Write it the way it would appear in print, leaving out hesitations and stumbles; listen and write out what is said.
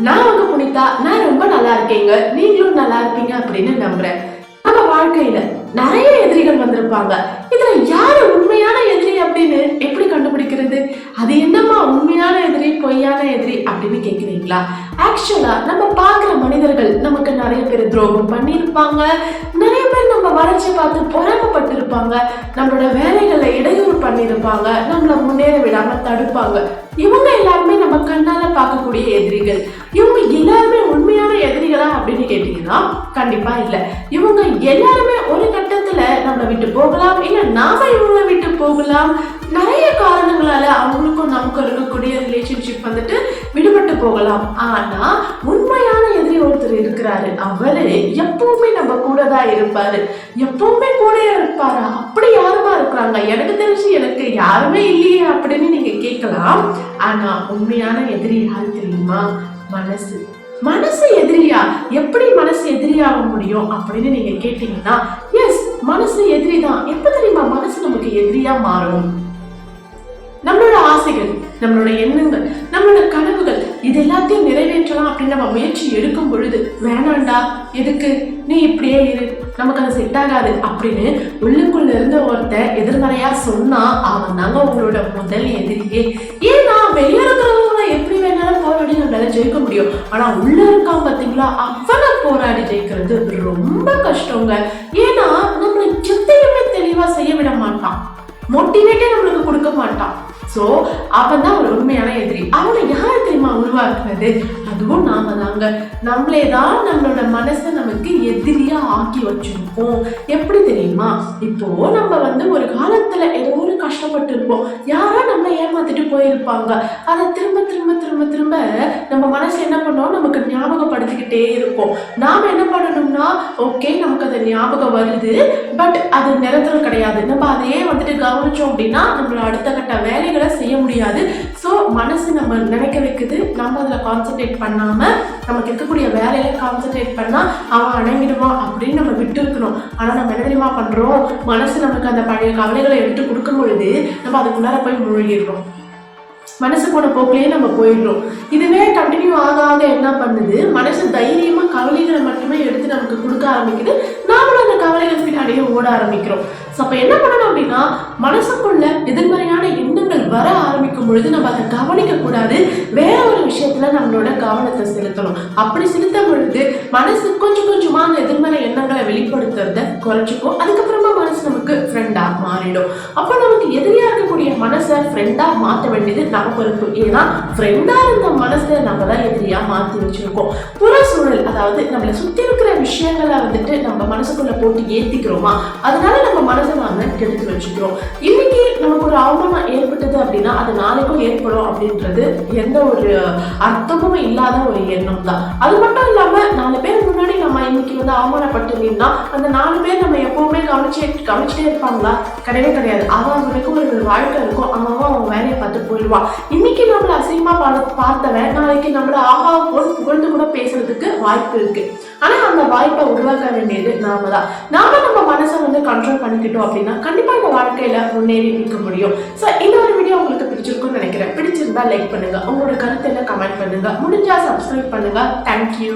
நான் உங்க புனிதா. நான் ரொம்ப நல்லா இருக்கேங்க. நீங்களும் நல்லா இருப்பீங்க அப்படின்னு நம்புறேன். நம்ம வாழ்க்கையில நிறைய எதிரிகள் வந்திருப்பாங்க. இதுல யாரு உண்மையான எதிரி அப்படின்னு எப்படி கண்டுபிடிக்கிறது? அது என்னமா உண்மையான எதிரி பொய்யான எதிரி அப்படின்னு கேக்குறீங்களா? ஆக்சுவலா நம்ம பாக்குற மனிதர்கள் நமக்கு நிறைய பேர் துரோகம் பண்ணியிருப்பாங்க. நிறைய பேர் நம்ம வளர்ச்சி பார்த்து பொறாமப்பட்டு இருப்பாங்க. நம்மளோட வேலைகளை இடையூறு பண்ணியிருப்பாங்க. நம்மள முன்னேற விடாம தடுப்பாங்க. இவங்க எல்லாருமே நம்ம கண்ணால பார்க்கக்கூடிய எதிரிகள். இவங்க எல்லாருமே உண்மையான எதிரிகளா அப்படின்னு கேட்டீங்கன்னா கண்டிப்பா இல்ல. இவங்க எல்லாருமே ஒரு கட்டத்துல நம்மளை விட்டு போகலாம், இல்ல நாம இவங்களை விட்டு போகலாம். நிறைய காரணங்களால அவங்களுக்கும் நமக்கு இருக்கக்கூடிய ரிலேஷன்ஷிப் வந்துட்டு விடுபட்டு போகலாம். ஆனா உண்மையான எதிரி ஒருத்தர் இருக்கிறாரு. அவரு எப்பவுமே நம்ம கூட தான் இருப்பாரு. எப்பவுமே கூட இருப்பாரு. அப்படி யாருமா இருக்கிறாங்க? எனக்கு தெரிஞ்சு எனக்கு யாருமே இல்லையே அப்படின்னு நீங்க கேட்கலாம். ஆனா உண்மையான எதிரி யாரு தெரியுமா? மனசு. மனசு எதிரியா? எப்படி மனசு எதிரியாக முடியும் அப்படின்னு நீங்க கேட்டீங்கன்னா, எஸ், மனசு எதிரி தான். எப்ப தெரியுமா மனசு நமக்கு எதிரியா மாறும்? நம்மளோட ஆசைகள், நம்மளோட எண்ணங்கள், நம்மளோட கனவுகள் இது எல்லாத்தையும் நிறைவேற்றலாம் அப்படின்னு நம்ம முயற்சி எடுக்கும் பொழுது, வேணாண்டா, எதுக்கு, நீ இப்படியே இரு, நமக்கு அது செட் ஆகாது அப்படின்னு உள்ளுக்குள்ள இருந்த ஒருத்தன் எதிர்மறையா சொன்னா அவன் தாங்க உங்களோட முதல் எதிரியே. ஏன்னா வெளியே இருக்கிறவங்கள எப்படி வேணாலும் போராடி நம்மளால ஜெயிக்க முடியும். ஆனா உள்ள இருக்கான் பாத்தீங்களா, அவனை போராடி ஜெயிக்கிறது ரொம்ப கஷ்டங்க. ஏன்னா நம்மள எத்தையுமே தெளிவா செய்ய விட மாட்டான். மோட்டிவேட்டே நம்மளுக்கு கொடுக்க மாட்டான். சோ அவன் தான் ஒரு உண்மையான எதிரி. அவனை யாரு தெரியுமா உருவாக்குறது? அதுவும் நாம தாங்க. நம்மளே தான் நம்மளோட மனசை நமக்கு எதிரியா ஆக்கி வச்சிருப்போம். எப்படி தெரியுமா? இப்போ நம்ம ஒரு காலத்துல ஏதோ ஒரு கஷ்டப்பட்டு இருப்போம். யாரோ நம்மளை ஏமாத்திட்டு போயிருப்பாங்க. அதை திரும்ப திரும்ப திரும்ப திரும்ப நம்ம மனசு என்ன பண்ணோம், நமக்கு ஞாபகப்படுத்திக்கிட்டே இருக்கும். நாம என்ன பண்ணணும்னா, ஓகே நமக்கு அது ஞாபகம் வருது, பட் அது நிரந்தரம் கிடையாது. நம்ம அதையே கவனிச்சோம் அப்படின்னா நம்மளோட அடுத்த கட்ட வேலைகளை செய்ய முடியாது. ஸோ மனசு நம்ம நினைக்க வைக்குது. நம்ம அதில் கான்சென்ட்ரேட் பண்ணாம நமக்கு இருக்கக்கூடிய வேலையில கான்சென்ட்ரேட் பண்ணா அவன் அடங்கிடுவான் அப்படின்னு நம்ம விட்டு இருக்கணும். ஆனா நம்ம என்ன தெரியுமா பண்றோம்? மனசு நமக்கு அந்த பழைய கவலைகளை எடுத்து கொடுக்கும் பொழுது நம்ம அதுக்குள்ளார போய் மூழ்கிடுறோம். மனசு போன போக்கிலேயே நம்ம போயிடுறோம். இதுவே கண்டினியூ ஆக ஆக என்ன பண்ணுது, மனசு தைரியமா கவலைகளை மட்டுமே எடுத்து நமக்கு கொடுக்க ஆரம்பிக்குது. நாமளும் அந்த கவலைகள் பின்னாடியே ஓட ஆரம்பிக்கிறோம். அப்ப என்ன பண்ணணும் அப்படின்னா, மனசுக்குள்ள எதிர்மறையான எண்ணங்கள் வர ஆரம்பிக்கும் பொழுது நம்ம அதை கவனிக்க கூடாது. வேற ஒரு விஷயத்துல நம்மளோட கவனத்தை செலுத்தணும். அப்படி செலுத்தும் பொழுது மனசு கொஞ்சம் கொஞ்சமா அந்த எதிர்மறை எண்ணங்களை வெளிப்படுத்துறத குறைச்சிக்கும். அதுக்கப்புறமா மனசு நமக்கு ஃப்ரெண்டா மாறிடும். அப்ப நமக்கு எதிரியா இருக்கக்கூடிய மனசை ஃப்ரெண்டா மாற்ற வேண்டியது நம்ம பொறுப்பு. ஏன்னா ஃப்ரெண்டா இருந்த மனசை நம்ம தான் எதிரியா மாற்றி வச்சிருக்கோம். புற சூழல், அதாவது நம்மளை சுத்தி இருக்கிற விஷயங்களை நம்ம மனசுக்குள்ள போட்டு ஏத்திக்கிறோமா, அதனால நம்ம மனசை நாம கெடுத்து வச்சுக்கிறோம். இன்னைக்கு நமக்கு ஒரு அவமானம் ஏற்பட்டது அப்படின்னா அது நாளைக்கும் ஏற்படும் அப்படின்றது எந்த ஒரு அர்த்தமும் இல்லாத ஒரு எண்ணம் தான். அது மட்டும் இல்லாம 4 பேர் முன்னாடி நம்ம இன்னைக்கு அவமானப்பட்டிருந்தீங்கன்னா அந்த 4 பேர் நம்ம எப்பவுமே கவனிச்சுட்டே இருப்பாங்களா? கிடையவே கிடையாது. அவனுக்கு ஒரு வாழ்க்கை இருக்கும். அவன் வேலையை பார்த்து போயிடுவான். இன்னைக்கு நம்மள அசிங்கமா பார்த்தவன் நாளைக்கு நம்மள ஆகா போல் புகழ்ந்து கூட பேசுறதுக்கு வாய்ப்பு இருக்கு. ஆனா அந்த வாய்ப்பை உருவாக்க வேண்டியது நாம தான். நாம நம்ம மனசை கண்ட்ரோல் பண்ணிக்கிட்டோம் அப்படின்னா கண்டிப்பா இந்த வாழ்க்கையில முன்னேறி நிற்க முடியும். ஸோ இந்த ஒரு வீடியோ உங்களுக்கு பிடிச்சிருக்கும்னு நினைக்கிறேன். பிடிச்சிருந்தா லைக் பண்ணுங்க, உங்களோட கருத்தை கமெண்ட் பண்ணுங்க, முடிஞ்சா சப்ஸ்கிரைப் பண்ணுங்க. தேங்க்யூ.